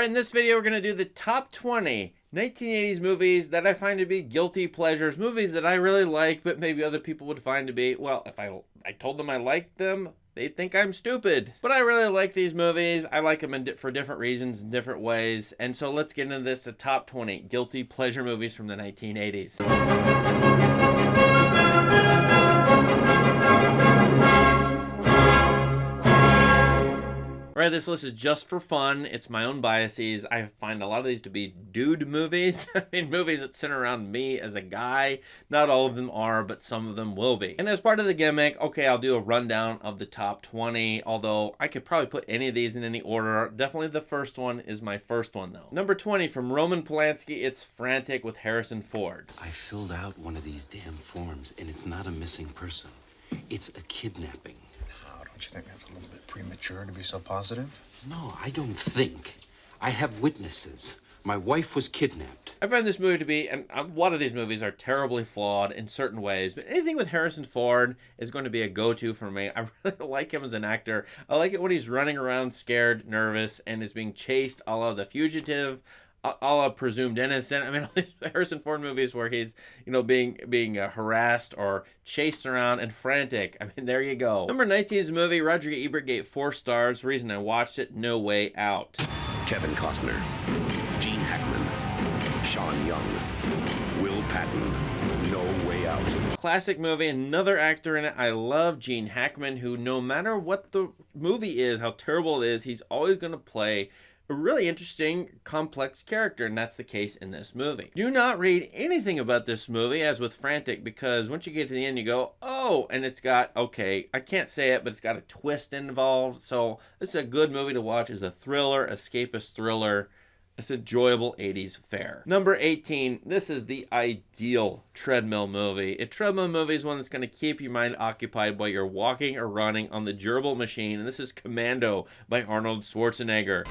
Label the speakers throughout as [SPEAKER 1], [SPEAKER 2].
[SPEAKER 1] Alright, in this video we're going to do the top 20 1980s movies that I find to be guilty pleasures. Movies that I really like, but maybe other people would find to be, well, if I told them I liked them, they'd think I'm stupid. But I really like these movies. I like them for different reasons in different ways. And so let's get into this, the top 20 guilty pleasure movies from the 1980s. Right, this list is just for fun. It's my own biases. I find a lot of these to be dude movies. I mean, movies that center around me as a guy. Not all of them are, but some of them will be. And as part of the gimmick, okay, I'll do a rundown of the top 20, although I could probably put any of these in any order. Definitely the first one is my first one, though. Number 20 from Roman Polanski, it's Frantic with Harrison Ford.
[SPEAKER 2] I filled out one of these damn forms, and it's not a missing person. It's a kidnapping.
[SPEAKER 3] Don't you think that's a little bit premature to be so positive?
[SPEAKER 2] No, I don't think. I have witnesses. My wife was kidnapped.
[SPEAKER 1] I find this movie to be, and a lot of these movies are terribly flawed in certain ways, but anything with Harrison Ford is going to be a go-to for me. I really like him as an actor. I like it when he's running around scared, nervous, and is being chased a la The Fugitive, a la Presumed Innocent. I mean, all these Harrison Ford movies where he's, being harassed or chased around and frantic. I mean, there you go. Number 19 is a movie Roger Ebert gave 4 stars. Reason I watched it, No Way Out.
[SPEAKER 4] Kevin Costner, Gene Hackman, Sean Young, Will Patton, No Way Out.
[SPEAKER 1] Classic movie, another actor in it. I love Gene Hackman, who no matter what the movie is, how terrible it is, he's always going to play a really interesting, complex character, and that's the case in this movie. Do not read anything about this movie, as with Frantic, because once you get to the end, you go, oh, and it's got, okay, I can't say it, but it's got a twist involved, so it's a good movie to watch. It's a thriller, escapist thriller. It's enjoyable 80s fare. Number 18, this is the ideal treadmill movie. A treadmill movie is one that's going to keep your mind occupied while you're walking or running on the durable machine, and this is Commando by Arnold Schwarzenegger.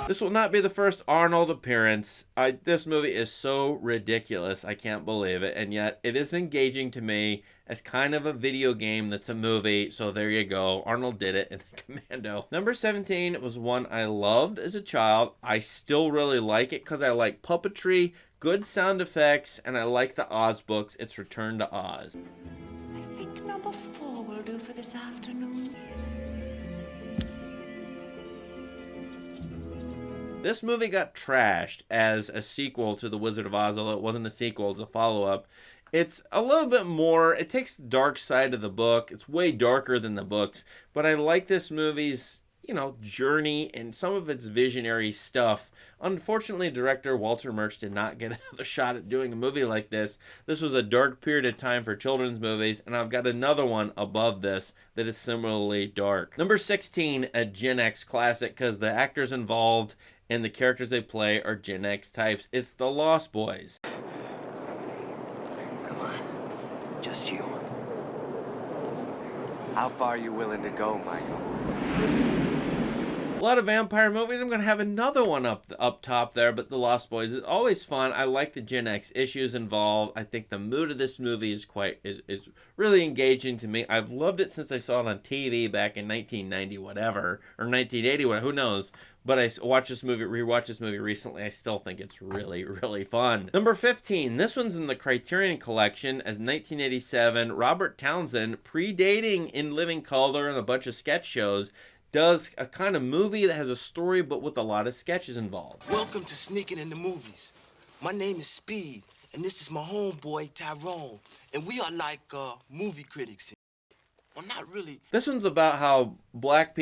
[SPEAKER 1] This will not be the first Arnold appearance. This movie is so ridiculous, I can't believe it, and yet it is engaging to me as kind of a video game that's a movie, so there you go. Arnold did it in Commando. Number 17 was one I loved as a child. I still really like it because I like puppetry, good sound effects, and I like the Oz books. It's Return to Oz.
[SPEAKER 5] I think number 4 will do for this afternoon.
[SPEAKER 1] This movie got trashed as a sequel to The Wizard of Oz, although it wasn't a sequel, it's a follow-up. It's a little bit more, it takes the dark side of the book. It's way darker than the books, but I like this movie's, journey and some of its visionary stuff. Unfortunately, director Walter Murch did not get another shot at doing a movie like this. This was a dark period of time for children's movies, and I've got another one above this that is similarly dark. Number 16, a Gen X classic, because the actors involved and the characters they play are Gen X types. It's The Lost Boys.
[SPEAKER 6] Come on, just you. How far are you willing to go, Michael?
[SPEAKER 1] A lot of vampire movies. I'm going to have another one up top there, but The Lost Boys is always fun. I like the Gen X issues involved. I think the mood of this movie is really engaging to me. I've loved it since I saw it on TV back in 1990 whatever, or 1980 whatever, who knows. But I rewatched this movie recently. I still think it's really, really fun. Number 15, this one's in the Criterion Collection as 1987. Robert Townsend, predating In Living Color and a bunch of sketch shows, does a kind of movie that has a story but with a lot of sketches involved.
[SPEAKER 7] Welcome to Sneaking in the Movies. My name is Speed, and this is my homeboy Tyrone, and we are like movie critics. Well, not really.
[SPEAKER 1] This one's about how black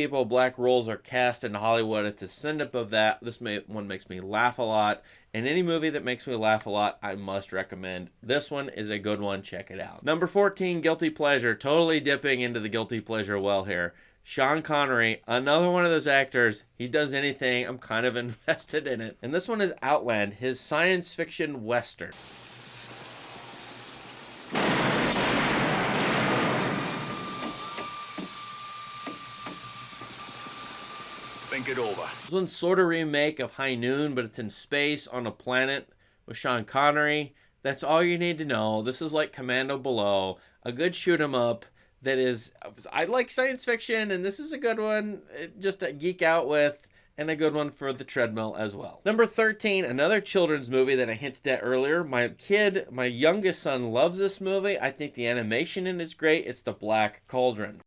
[SPEAKER 1] roles are cast in Hollywood. It's a send-up of that. This one makes me laugh a lot, and any movie that makes me laugh a lot, I must recommend. This one is a good one. Check it out. Number 14, Guilty Pleasure. Totally dipping into the Guilty Pleasure well here. Sean Connery, another one of those actors. He does anything, I'm kind of invested in it. And this one is Outland, his science fiction western.
[SPEAKER 4] Think it over.
[SPEAKER 1] This one's sort of a remake of High Noon, but it's in space on a planet with Sean Connery. That's all you need to know. This is like Commando below. a good shoot 'em up that is, I like science fiction, and this is a good one just to geek out with, and a good one for the treadmill as well. Number 13, another children's movie that I hinted at earlier. My youngest son loves this movie. I think the animation in it is great. It's The Black Cauldron.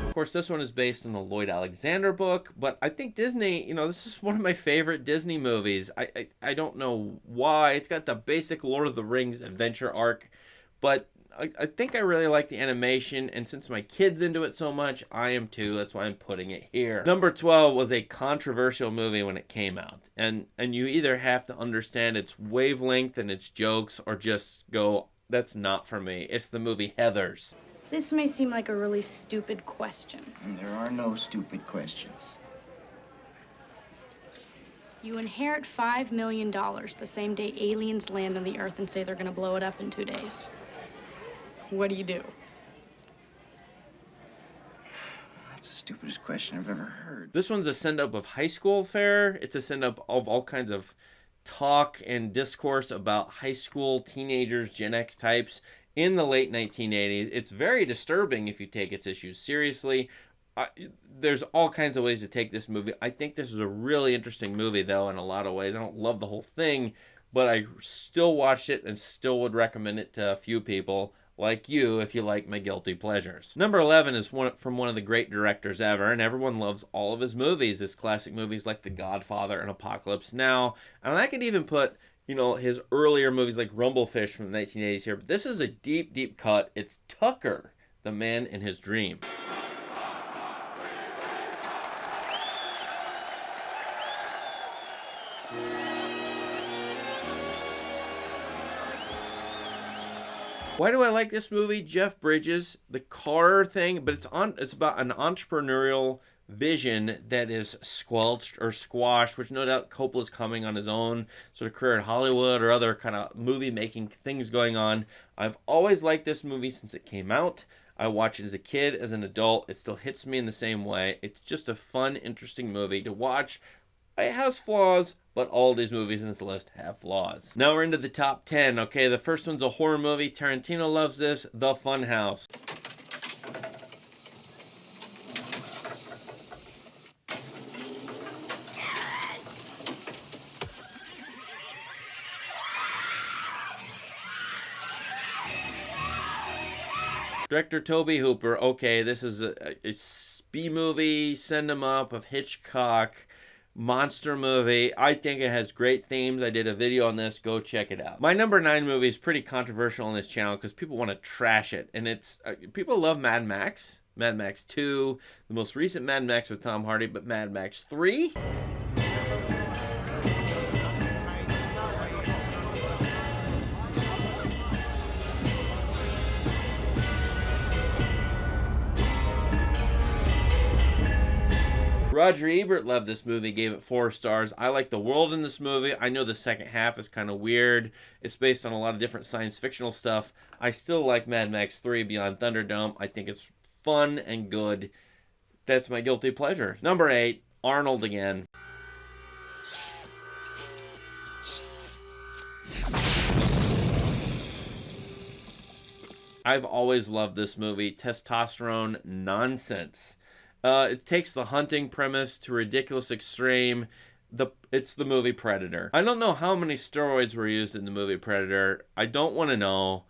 [SPEAKER 1] Of course, this one is based on the Lloyd Alexander book, but I think Disney, this is one of my favorite Disney movies. I don't know why. It's got the basic Lord of the Rings adventure arc, but I think I really like the animation, and since my kid's into it so much, I am too. That's why I'm putting it here. Number 12 was a controversial movie when it came out, and you either have to understand its wavelength and its jokes, or just go, that's not for me. It's the movie Heathers.
[SPEAKER 8] This may seem like a really stupid question.
[SPEAKER 9] There are no stupid questions.
[SPEAKER 8] You inherit $5 million the same day aliens land on the Earth and say they're going to blow it up in 2 days. What do you do?
[SPEAKER 9] That's the stupidest question I've ever heard.
[SPEAKER 1] This one's a send-up of high school fare. It's a send-up of all kinds of talk and discourse about high school teenagers, Gen X types, in the late 1980s. It's very disturbing if you take its issues seriously. There's all kinds of ways to take this movie. I think this is a really interesting movie, though, in a lot of ways. I don't love the whole thing, but I still watched it and still would recommend it to a few people, like you, if you like my guilty pleasures. Number 11 is from one of the great directors ever, and everyone loves all of his movies. His classic movies like The Godfather and Apocalypse Now. And I could even put his earlier movies like Rumblefish from the 1980s here. But this is a deep, deep cut. It's Tucker, the Man in His Dream. Why do I like this movie? Jeff Bridges, the car thing, but it's about an entrepreneurial vision that is squelched or squashed, which no doubt Coppola's coming on his own sort of career in Hollywood or other kind of movie making things going on. I've always liked this movie since it came out. I watched it as a kid, as an adult. It still hits me in the same way. It's just a fun, interesting movie to watch. It has flaws, but all these movies in this list have flaws. Now we're into the top 10. Okay, the first one's a horror movie. Tarantino loves this, The Funhouse. Director Tobe Hooper. Okay, this is a spy movie, send 'em up of Hitchcock, monster movie. I think it has great themes. I did a video on this. Go check it out. My number 9 movie is pretty controversial on this channel because people want to trash it, and it's people love Mad Max, Mad Max 2, the most recent Mad Max with Tom Hardy, but Mad Max 3. Roger Ebert loved this movie, gave it 4 stars. I like the world in this movie. I know the second half is kind of weird. It's based on a lot of different science fictional stuff. I still like Mad Max 3 Beyond Thunderdome. I think it's fun and good. That's my guilty pleasure. Number 8, Arnold again. I've always loved this movie. Testosterone nonsense. It takes the hunting premise to a ridiculous extreme. It's the movie Predator. I don't know how many steroids were used in the movie Predator. I don't want to know.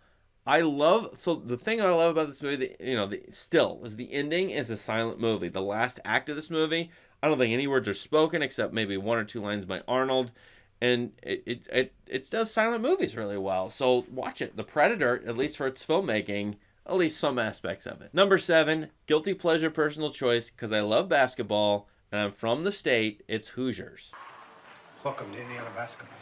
[SPEAKER 1] So the thing I love about this movie, is the ending is a silent movie. The last act of this movie, I don't think any words are spoken except maybe 1 or 2 lines by Arnold. And it does silent movies really well. So watch it. The Predator, at least for its filmmaking, at least some aspects of it. Number 7, guilty pleasure personal choice, because I love basketball and I'm from the state, it's Hoosiers.
[SPEAKER 3] Welcome to Indiana basketball.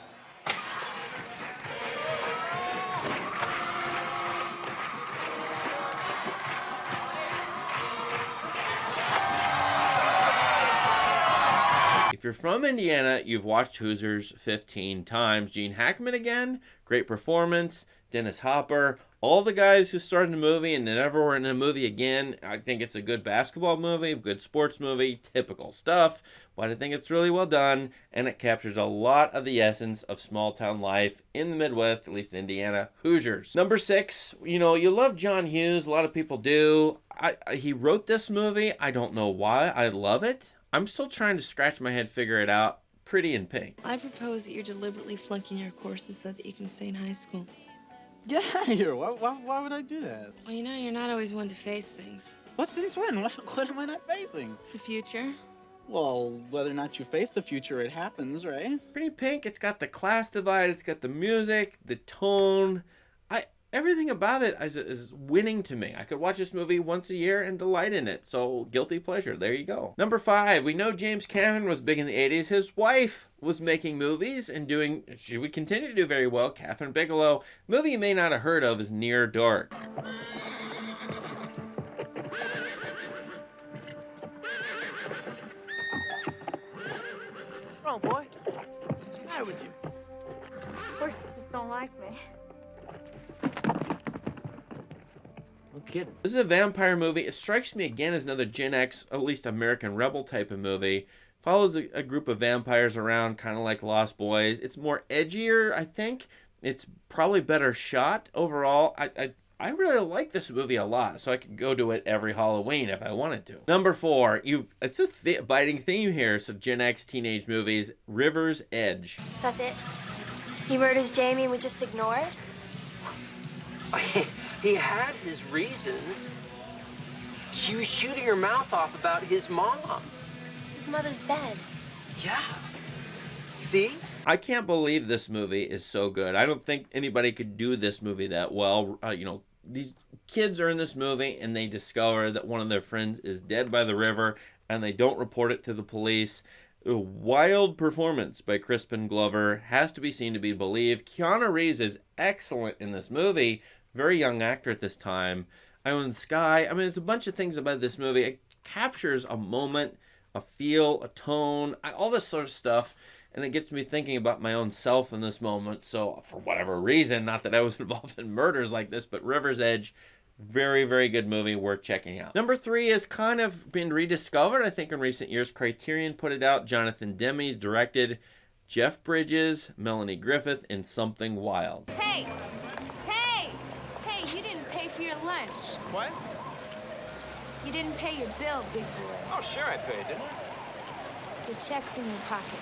[SPEAKER 1] If you're from Indiana, you've watched Hoosiers 15 times. Gene Hackman again, great performance. Dennis Hopper, All the guys who starred in the movie and never were in a movie again. I think it's a good basketball movie, good sports movie, typical stuff, but I think it's really well done, and it captures a lot of the essence of small town life in the Midwest, at least Indiana, Hoosiers. Number 6, you love John Hughes, a lot of people do. He wrote this movie. I don't know why. I love it. I'm still trying to scratch my head, figure it out. Pretty in Pink.
[SPEAKER 10] I propose that you're deliberately flunking your courses so that you can stay in high school.
[SPEAKER 11] Get out of here. Why would I do that?
[SPEAKER 10] Well, you're not always one to face things.
[SPEAKER 11] What's since when? What am I not facing?
[SPEAKER 10] The future?
[SPEAKER 11] Well, whether or not you face the future, it happens, right?
[SPEAKER 1] Pretty Pink. It's got the class divide. It's got the music, the tone. Everything about it is winning to me. I could watch this movie once a year and delight in it. So, guilty pleasure. There you go. Number 5. We know James Cameron was big in the 80s. His wife was making movies and she would continue to do very well. Catherine Bigelow. A movie you may not have heard of is Near Dark.
[SPEAKER 12] What's wrong, boy? What's the matter with you?
[SPEAKER 13] Horses just don't like me.
[SPEAKER 12] No kidding.
[SPEAKER 1] This is a vampire movie. It strikes me again as another Gen X, at least American Rebel type of movie. Follows a group of vampires around, kind of like Lost Boys. It's more edgier, I think. It's probably better shot overall. I really like this movie a lot, so I could go to it every Halloween if I wanted to. Number 4, it's a biting theme here, so Gen X teenage movies, River's Edge.
[SPEAKER 13] That's it? He murders Jamie and we just ignore it?
[SPEAKER 14] He had his reasons. She was shooting her mouth off about his mom.
[SPEAKER 13] His mother's dead.
[SPEAKER 14] Yeah. See?
[SPEAKER 1] I can't believe this movie is so good. I don't think anybody could do this movie that well. These kids are in this movie and they discover that one of their friends is dead by the river and they don't report it to the police. A wild performance by Crispin Glover has to be seen to be believed. Keanu Reeves is excellent in this movie. Very young actor at this time. Iron Sky. There's a bunch of things about this movie. It captures a moment, a feel, a tone, all this sort of stuff. And it gets me thinking about my own self in this moment. So, for whatever reason, not that I was involved in murders like this, but River's Edge, very, very good movie, worth checking out. Number 3 has kind of been rediscovered, I think, in recent years. Criterion put it out. Jonathan Demme's directed. Jeff Bridges, Melanie Griffith in Something Wild.
[SPEAKER 15] Hey, you didn't pay for your lunch.
[SPEAKER 7] What?
[SPEAKER 15] You didn't pay your bill, big boy.
[SPEAKER 7] Oh, sure I paid, didn't I?
[SPEAKER 15] Your check's in your pocket.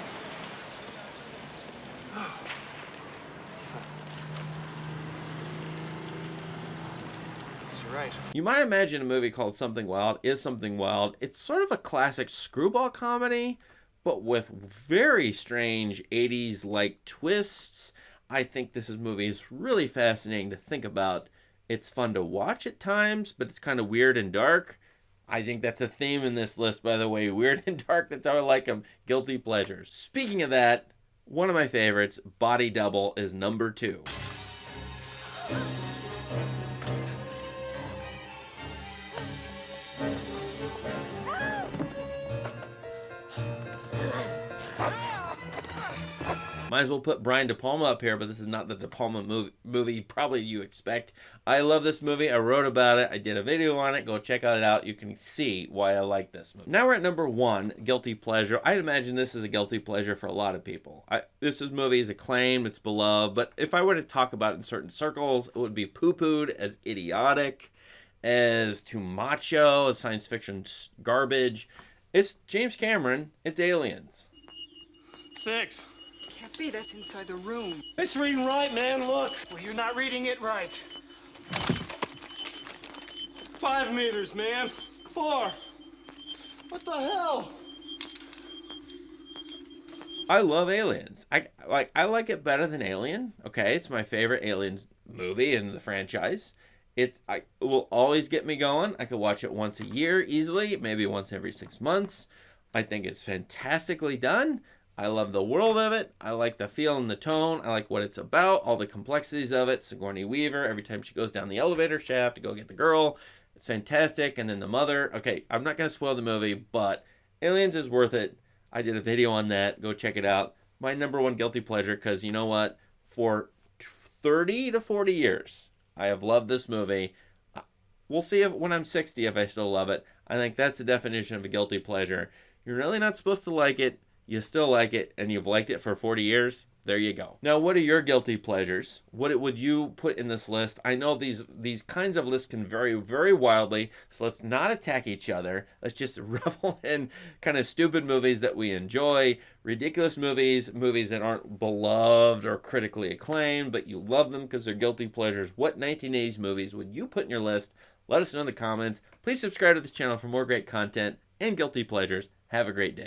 [SPEAKER 7] You're right.
[SPEAKER 1] You might imagine a movie called Something Wild is Something Wild. It's sort of a classic screwball comedy, but with very strange 80s-like twists. I think this movie is really fascinating to think about. It's fun to watch at times, but it's kind of weird and dark. I think that's a theme in this list, by the way. Weird and dark, that's how I like them. Guilty pleasures. Speaking of that, one of my favorites, Body Double, is number 2. Might as well put Brian De Palma up here, but this is not the De Palma movie probably you expect. I love this movie. I wrote about it. I did a video on it. Go check it out. You can see why I like this movie. Now we're at number 1, Guilty Pleasure. I'd imagine this is a guilty pleasure for a lot of people. This movie is acclaimed. It's beloved. But if I were to talk about it in certain circles, it would be poo-pooed as idiotic, as too macho, as science fiction garbage. It's James Cameron. It's Aliens.
[SPEAKER 16] 6.
[SPEAKER 17] Can't be, that's inside the room.
[SPEAKER 16] It's reading right, man, look. Well, you're not reading it right. 5 meters, man. 4. What the hell?
[SPEAKER 1] I love Aliens. I like it better than Alien. Okay, it's my favorite Aliens movie in the franchise. It will always get me going. I could watch it once a year easily, maybe once every 6 months. I think it's fantastically done. I love the world of it. I like the feel and the tone. I like what it's about, all the complexities of it. Sigourney Weaver, every time she goes down the elevator shaft to go get the girl, it's fantastic. And then the mother. Okay, I'm not going to spoil the movie, but Aliens is worth it. I did a video on that. Go check it out. My number 1 guilty pleasure, because you know what? For 30 to 40 years, I have loved this movie. We'll see if when I'm 60 if I still love it. I think that's the definition of a guilty pleasure. You're really not supposed to like it. You still like it, and you've liked it for 40 years. There you go. Now, what are your guilty pleasures? What would you put in this list? I know these kinds of lists can vary very wildly, so let's not attack each other. Let's just revel in kind of stupid movies that we enjoy, ridiculous movies, movies that aren't beloved or critically acclaimed, but you love them because they're guilty pleasures. What 1980s movies would you put in your list? Let us know in the comments. Please subscribe to this channel for more great content and guilty pleasures. Have a great day.